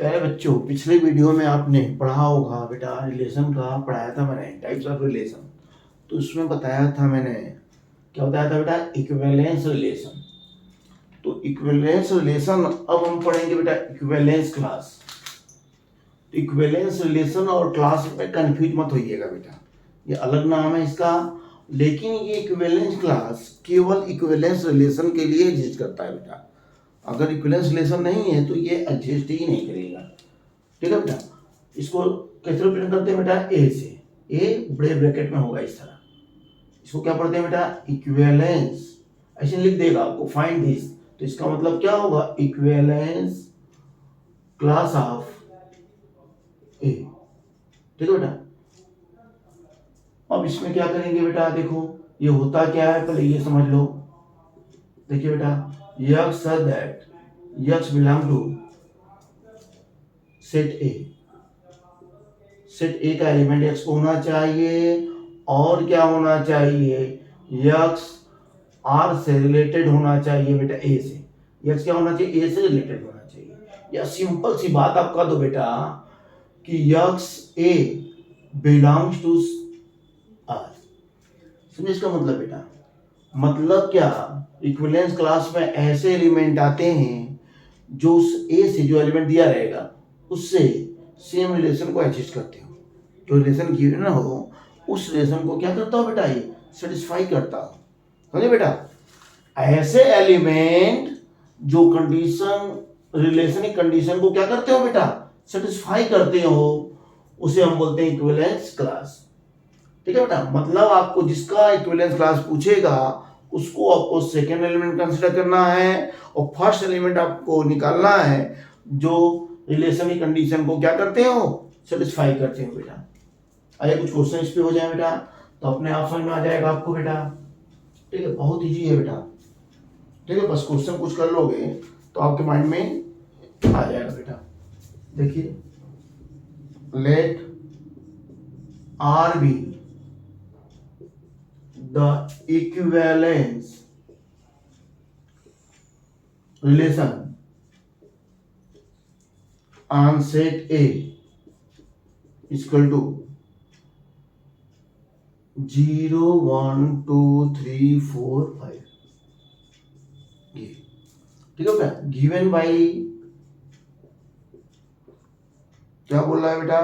प्यारे बच्चों, पिछले वीडियो में आपने पढ़ा होगा बेटा, रिलेशन का पढ़ाया था मैंने, टाइप्स ऑफ रिलेशन। तो उसमें बताया था मैंने, क्या बताया था बेटा? Equivalence relation. तो इक्विवेलेंस रिलेशन अब हम पढ़ेंगे बेटा इक्विवेलेंस क्लास। इक्विवेलेंस रिलेशन और क्लास में कंफ्यूज मत होइएगा बेटा, ये अलग नाम है इसका। लेकिन ये इक्विवेलेंस क्लास केवल इक्विवेलेंस रिलेशन के लिए एग्जिस्ट करता है बेटा। अगर इक्विवेलेंस रिलेशन नहीं है तो ये एग्जिस्ट ही नहीं करेगा। ठीक है बेटा। इसको कैसे रिप्रेजेंट करते हैं बेटा? ए से। ए बड़े ब्रैकेट में होगा इस तरह। इसको क्या पढ़ते हैं बेटा? इक्विवेलेंस। ऐसे लिख देगा आपको, फाइंड दिस। तो इसका मतलब क्या होगा? इक्विवेलेंस क्लास ऑफ ए। ठीक है बेटा। अब इसमें क्या करेंगे बेटा? देखो ये होता क्या है, पहले ये समझ लो। देखिए बेटा, X such that X belong to set A. Set A का एलिमेंट एक्स को होना चाहिए और क्या होना चाहिए? यक्स आर से रिलेटेड होना चाहिए बेटा ए से। यक्स क्या होना चाहिए? ए से रिलेटेड होना चाहिए। या सिंपल सी बात आप कह दो बेटा कि X A belongs to R. समझे इसका मतलब बेटा? मतलब क्या? इक्विवेलेंस क्लास में ऐसे एलिमेंट आते हैं जो उस ए से जो एलिमेंट दिया रहेगा उससे सेम रिलेशन को एडजस्ट करते हो। जो रिलेशन गिवन ना हो उस रिलेशन को क्या करता हो बेटा? ये सेटिस्फाई करता हो। समझे बेटा? ऐसे एलिमेंट जो कंडीशन रिलेशन की कंडीशन को क्या करते हो बेटा? सेटिस्फाई करते हो, उसे हम बोलते हैं इक्विवेलेंस क्लास। ठीक है बेटा। मतलब आपको जिसका इक्विवेलेंस क्लास पूछेगा उसको आपको सेकेंड एलिमेंट कंसीडर करना है और फर्स्ट एलिमेंट आपको निकालना है जो रिलेशन की कंडीशन को क्या करते हो? सेटिस्फाई करते हो बेटा। आइए कुछ क्वेश्चन इस पे हो जाए बेटा, तो अपने आप समझ में आ जाएगा आपको बेटा। ठीक है, बहुत इजी है बेटा। ठीक है, बस क्वेश्चन कुछ कर लोगे तो आपके माइंड में आ जाएगा बेटा। देखिए, let R be the equivalence relation on set A is equal to 0 1 2 3 4 5। ये ठीक है बेटा। गिवन बाई क्या बोल रहा है बेटा?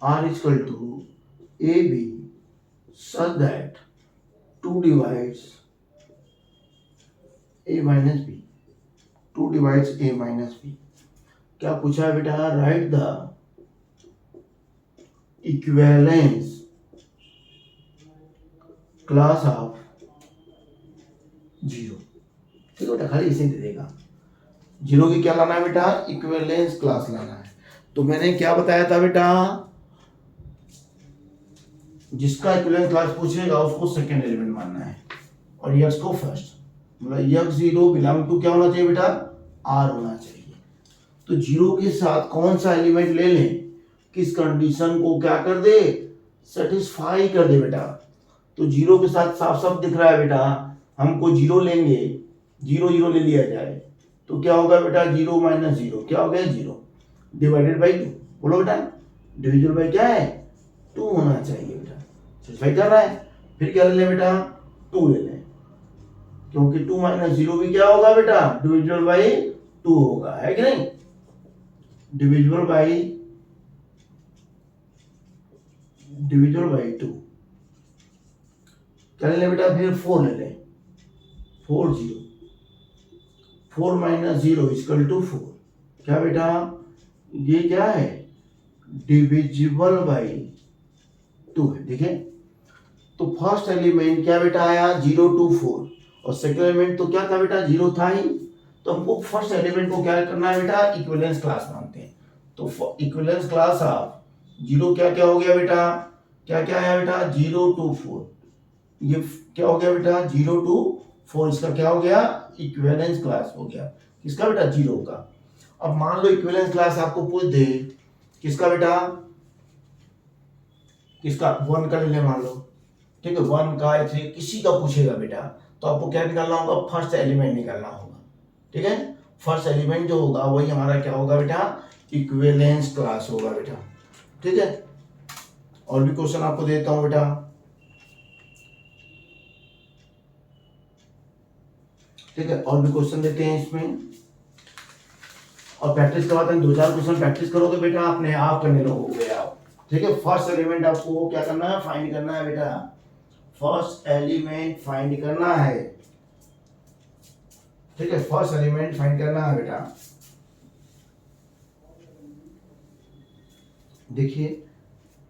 R is equal to AB such that 2 divides a minus b। 2 divides a minus b। क्या पूछा है बेटा? Right the equivalence class of 0। ठीक है बेटा, खाली इसे दे देगा। 0 की क्या लाना है बेटा? इक्विवेलेंस क्लास लाना है। तो मैंने क्या बताया था बेटा? जिसका इक्विवेलेंस क्लास पूछेगा उसको सेकेंड एलिमेंट मानना है और यक्स को फर्स्ट। मतलब यक्स 0 बिलोंग टू क्या होना चाहिए बेटा? आर होना चाहिए। तो 0 के साथ कौन सा एलिमेंट ले लें, किस कंडीशन को क्या कर दे? सेटिस्फाई कर दे बेटा। तो 0 के साथ साफ साफ दिख रहा है बेटा, हमको 0 लेंगे, 0 0 ले लिया जाए तो क्या होगा बेटा? 0 माइनस 0 क्या हो गया? 0 डिवाइडेड बाई 2। बोलो बेटा, डिविजल बाई क्या है? 2 होना चाहिए बेटा। सेटिस्फाई कर रहा है। फिर क्या ले लें बेटा? 2 ले लें, क्योंकि 2 माइनस 0 भी क्या होगा बेटा? डिविजिबल बाई 2 होगा, है कि नहीं? Divisible by 2। क्या ले लें बेटा? फिर 4 ले लें, 4 0। 4 माइनस 0 इक्वल टू 4। क्या बेटा? ये क्या है? डिविजिबल बाई 2 है। देखिए, तो फर्स्ट एलिमेंट क्या बेटा आया? 0 2 4 और सेकंड एलिमेंट तो क्या था बेटा? 0 था ही। तो हमको फर्स्ट एलिमेंट को क्या करना है बेटा? इक्विवेलेंस क्लास मानते हैं। तो इक्विवेलेंस क्लास ऑफ 0 क्या क्या हो गया बेटा? क्या क्या आया बेटा? 0 2 4। ये क्या हो गया बेटा? 0 2 4। इसका क्या हो गया? इक्विवेलेंस क्लास हो गया। किसका बेटा? 0 का। अब मान लो इक्विवेलेंस क्लास आपको पूछ दे किसका बेटा? किसका? 1 का ले ले मान लो। ठीक है, 1 का 3 किसी का पूछेगा बेटा, तो आपको क्या निकालना होगा? फर्स्ट एलिमेंट निकालना होगा। ठीक है, फर्स्ट एलिमेंट जो होगा वही हमारा क्या होगा बेटा? इक्विवेलेंस क्लास होगा बेटा। ठीक है, और भी क्वेश्चन आपको देता हूं बेटा। ठीक है, और भी क्वेश्चन देते हैं इसमें, और प्रैक्टिस करवाते हैं। 2-4 क्वेश्चन प्रैक्टिस करोगे बेटा, अपने आप करने लगोगे आप। ठीक है, फर्स्ट एलिमेंट आपको क्या करना है, फाइंड करना है बेटा। फर्स्ट एलिमेंट फाइंड करना है। ठीक है, फर्स्ट एलिमेंट फाइंड करना है बेटा। देखिए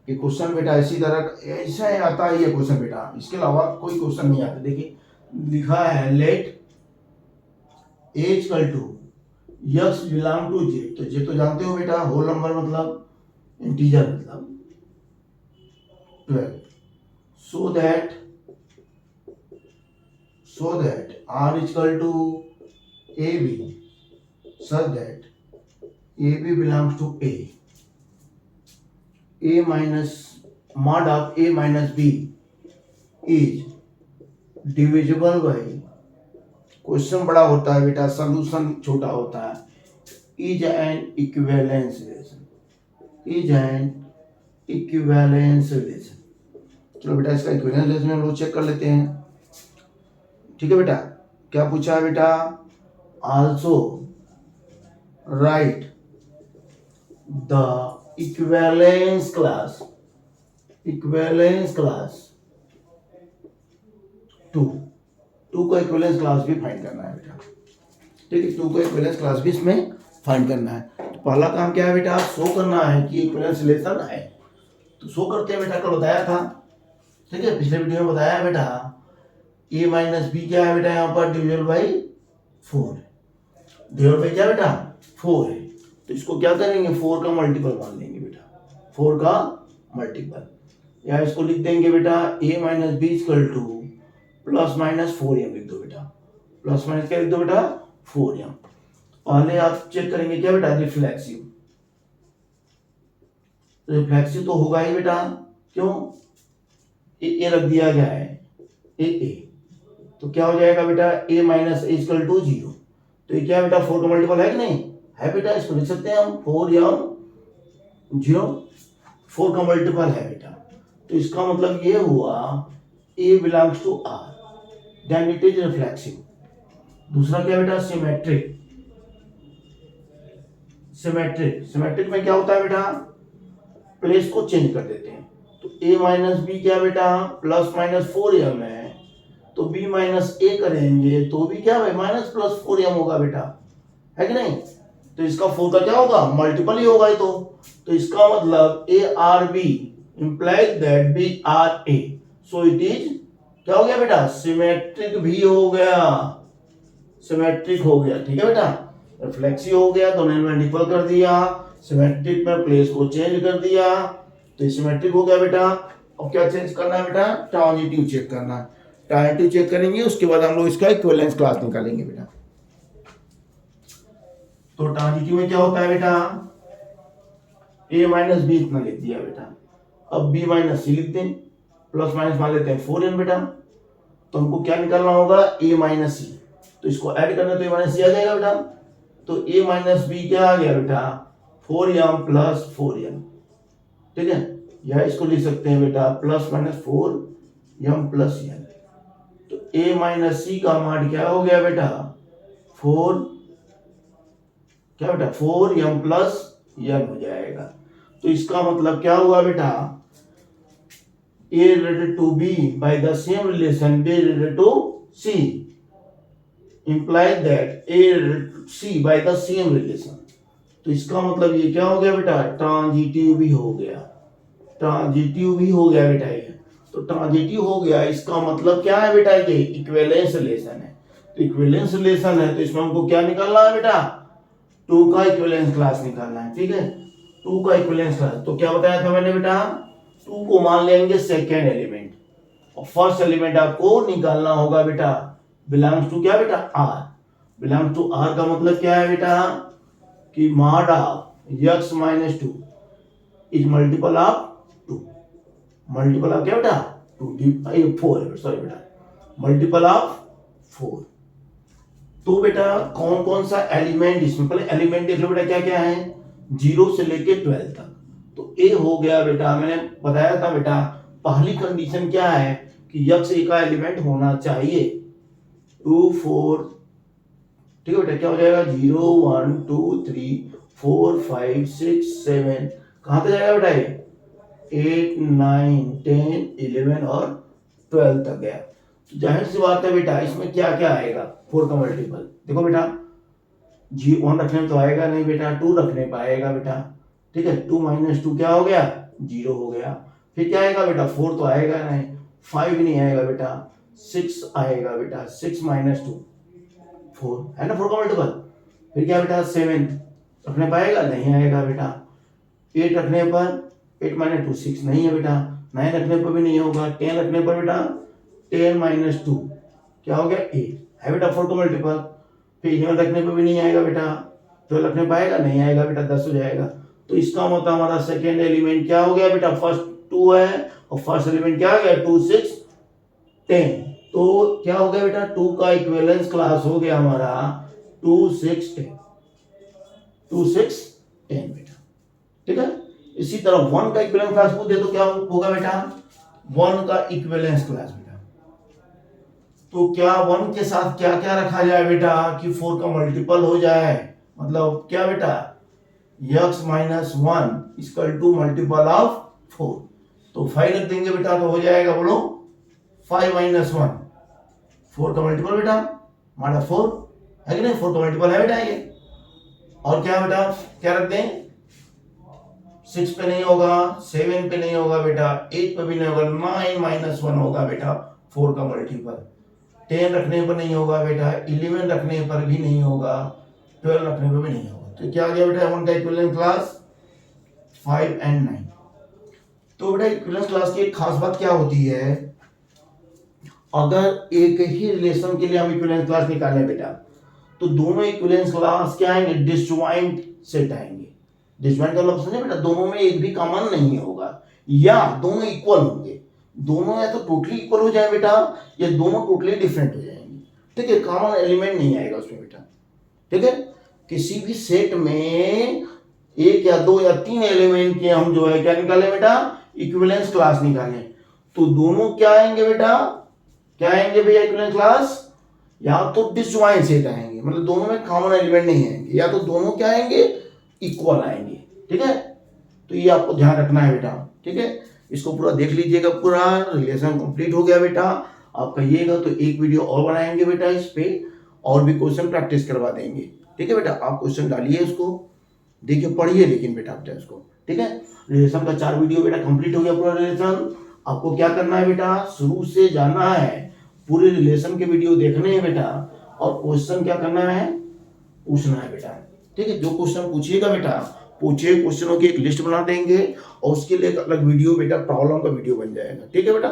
ये क्वेश्चन बेटा इसी तरह ऐसा ही आता है ये क्वेश्चन बेटा, इसके अलावा कोई क्वेश्चन नहीं आता। देखिए लिखा है let A equal to X belong to J. तो जे तो जानते हो बेटा, होल नंबर मतलब इंटीजर मतलब 12। So that R equal to A B such that A B belongs to A. a minus mod of a minus b is divisible by, question बड़ा होता है बेटा, सॉल्यूशन छोटा होता है। Is an equivalence relation, is an equivalence relation. चलो बेटा इसका इक्विवेलेंस रिलेशन हम लोग चेक कर लेते हैं। ठीक है बेटा, क्या पूछा है बेटा, also write the equivalence class two का इक्विवेलेंस क्लास भी फाइंड करना है बेटा। ठीक है, टू का इक्विवेलेंस क्लास भी इसमें फाइंड करना है। तो पहला काम क्या है बेटा, शो करना है कि इक्विवेलेंस रिलेशन है। तो शो करते हैं बेटा, कल बताया था। ठीक है, पिछले वीडियो में बताया बेटा a माइनस बी क्या है बेटा, यहाँ पर डिविजल बाई 4 है। डिविजल बाई क्या बेटा 4 है। तो इसको क्या करेंगे, 4 का मल्टीपल मान लेंगे बेटा, 4 का मल्टीपल। या इसको लिख देंगे बेटा a minus B equal to plus minus 4m लिख दो बेटा। प्लस माइनस क्या लिख दो बेटा 4m। पहले आप चेक करेंगे क्या बेटा, रिफ्लेक्सिव। रिफ्लेक्सिव तो होगा ही बेटा, क्यों, ए रख दिया गया है, ए। तो क्या हो जाएगा बेटा a minus A equal to 0। तो ये क्या बेटा 4 का मल्टीपल है कि नहीं है बेटा, इसको लिख सकते हैं हम 4m 0, 4 का मल्टीपल है बेटा। तो इसका मतलब ये हुआ a belongs to r, then it is reflexive. दूसरा क्या बेटा, सिमेट्रिक। सिमेट्रिक में क्या होता है बेटा, प्लेस को चेंज कर देते हैं। तो a माइनस बी क्या बेटा प्लस माइनस 4m है, तो b माइनस ए करेंगे तो भी क्या है माइनस प्लस 4m होगा बेटा, है कि नहीं। तो इसका 4 का क्या होगा मल्टीपल ही होगा ये तो इसका मतलब a R B implies that b R a, so it is क्या हो गया बेटा, सिमेट्रिक भी हो गया, सिमेट्रिक हो गया। ठीक है बेटा, रिफ्लेक्सिव हो गया, दोनों ने मल्टीपल कर दिया, सिमेट्रिक में प्लेस को चेंज कर दिया, तो ये सिमेट्रिक हो गया बेटा। अब क्या चेंज करना है बेटा, ट्रांजिटिव चेक करना है। ट्रांजिटिव चेक करेंगे, उसके बाद हम लोग इसका इक्विवेलेंस क्लास निकालेंगे बेटा। तो ट्रांजिटिव में क्या होता है बेटा, a माइनस बी इतना लिख दिया बेटा। अब b माइनस सी लिखते हैं, प्लस माइनस मान लेते हैं 4m बेटा। तो हमको क्या निकालना होगा a माइनस सी, तो इसको ऐड करना तो a माइनस सी आ जाएगा बेटा। तो a माइनस बी क्या आ गया बेटा 4m प्लस 4m। ठीक है, या इसको लिख सकते हैं बेटा plus minus 4m plus m। तो a माइनस सी का मान क्या हो गया बेटा 4 क्या बेटा 4m प्लस m हो जाएगा। तो इसका मतलब क्या हुआ बेटा, a related to b by the same relation b related to c implies that a related to c by the same relation। तो इसका मतलब ये क्या हो गया बेटा, ट्रांजिटिव भी हो गया, ट्रांजिटिव भी हो गया बेटा ये। तो ट्रांजिटिव हो गया, इसका मतलब क्या है बेटा, ये इक्विवेलेंस रिलेशन है। तो इक्विवेलेंस रिलेशन है, तो इसमें हमको क्या निकालना है बेटा, 2 का इक्विवेलेंस क्लास निकालना है। ठीक है, 2 का इक्विवेलेंस क्लास, तो क्या बताया था मैंने बेटा, 2 को मान लेंगे सेकेंड एलिमेंट, और फर्स्ट एलिमेंट आपको निकालना होगा बेटा बिलोंग्स टू क्या बेटा r। बिलोंग्स टू r का मतलब क्या है बेटा कि mod of x minus 2 is multiple of 2, multiple of क्या बेटा 2 4 सॉरी बेटा, मल्टीपल ऑफ 4। तो बेटा कौन कौन सा एलिमेंट, इसमें पहले एलिमेंट देख लो बेटा क्या क्या है। 0 से लेके 12 तक। तो ए हो गया बेटा, मैंने बताया था बेटा पहली कंडीशन क्या है कि यक्स ए का एलिमेंट होना चाहिए 2 4, ठीक है बेटा, क्या हो जाएगा 0 1 2 3 4 5 6 7, कहां तक जाएगा बेटा ये 8 9 10 11 और 12 तक गया। तो जाहिर सी बात है बेटा इसमें क्या क्या आएगा 4 का मल्टीपल, देखो बेटा जी 1 रखने में तो आएगा नहीं बेटा, 2 रखने पे आएगा बेटा, ठीक है, 2 माइनस 2 क्या हो गया 0 हो गया। फिर क्या आएगा बेटा 4 तो आएगा नहीं, 5 नहीं आएगा बेटा, 6 आएगा बेटा, 6 माइनस 2 4 है ना 4 का मल्टीपल। फिर क्या बेटा 7 रखने पाएगा नहीं आएगा बेटा, 8 रखने पर 8 माइनस 2 6 नहीं है बेटा, 9 रखने पर भी नहीं होगा, 10 रखने पर बेटा 10 माइनस 2 क्या हो गया 8 है बेटा 4 का मल्टीपल। फिर 11 रखने पर भी नहीं आएगा बेटा, 12 रखने पाएगा नहीं आएगा बेटा, 10 हो जाएगा। तो इसका मतलब हमारा सेकेंड एलिमेंट क्या हो गया बेटा, फर्स्ट 2 है और फर्स्ट एलिमेंट क्या हो गया 2 6 10। तो क्या हो गया बेटा 2 का इक्विवेलेंस क्लास हो गया हमारा 2 6 10, 2 6 10 बेटा, ठीक है। इसी तरह 1 का इक्विवेलेंस क्लास पूछ दे तो क्या होगा बेटा 1 का इक्विवेलेंस क्लास बेटा। तो क्या 1 के साथ क्या क्या रखा जाए बेटा कि 4 का मल्टीपल हो जाए, मतलब क्या बेटा x minus 1 equal to multiple of 4। तो 5 रख देंगे बेटा तो हो जाएगा बोलो 5 माइनस 1, 4 का मल्टीपल बेटा हमारा 4 है कि नहीं, 4 का मल्टीपल है बेटा ये। और क्या बेटा क्या रख दें 6 पे नहीं होगा, 7 पे नहीं होगा बेटा, 8 पे भी नहीं होगा, 9 माइनस 1 होगा बेटा 4 का मल्टीपल। 10 रखने पर नहीं होगा बेटा, 11 रखने पर भी नहीं होगा, 12 रखने पर भी नहीं होगा। तो क्या आ गया बेटा 1 का इक्विवेलेंस क्लास 5 एंड 9। तो बेटा इक्विवेलेंस क्लास की एक खास बात क्या होती है, अगर एक ही रिलेशन के लिए हम इक्विवेलेंस क्लास निकालें बेटा तो दोनों इक्विवेलेंस क्लास क्या आएंगे डिसजॉइंट सेट आएंगे। डिसजॉइंट का मतलब समझे बेटा, दोनों में एक भी कॉमन नहीं होगा या दोनों इक्वल होंगे, दोनों या तो टोटली इक्वल हो जाए बेटा या दोनों टोटली डिफरेंट हो जाएंगे, ठीक है, कॉमन एलिमेंट नहीं आएगा उसमें बेटा, ठीक है। किसी भी सेट में 1 या 2 या 3 एलिमेंट के हम जो है क्या निकालें बेटा इक्विवेलेंस क्लास निकालें, तो दोनों क्या आएंगे बेटा, क्या आएंगे भैया इक्विवेलेंस क्लास, या तो डिसजॉइंट सेट आएंगे, मतलब दोनों में कॉमन एलिमेंट नहीं आएंगे, या तो दोनों क्या आएंगे इक्वल आएंगे, ठीक है। तो ये आपको ध्यान रखना है बेटा, ठीक है। इसको पूरा देख लीजिएगा, पूरा रिलेशन कंप्लीट हो गया बेटा। आप कहिएगा तो एक वीडियो और बनाएंगे बेटा इस पे, और भी क्वेश्चन प्रैक्टिस करवा देंगे, ठीक है बेटा। आप क्वेश्चन डालिए इसको, देखिए पढ़िए लेकिन बेटा बेटा इसको, ठीक है। रिलेशन का 4 वीडियो बेटा कंप्लीट हो गया पूरा रिलेशन। आपको क्या करना है बेटा, शुरू से जाना है, पूरे रिलेशन के वीडियो देखने हैं बेटा, और क्वेश्चन क्या करना है पूछना है बेटा, ठीक है। जो क्वेश्चन पूछिएगा बेटा पूछिए, क्वेश्चनों की एक लिस्ट बना देंगे और उसके लिए एक अलग वीडियो बेटा प्रॉब्लम का वीडियो बन जाएगा, ठीक है बेटा,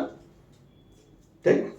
ठीक।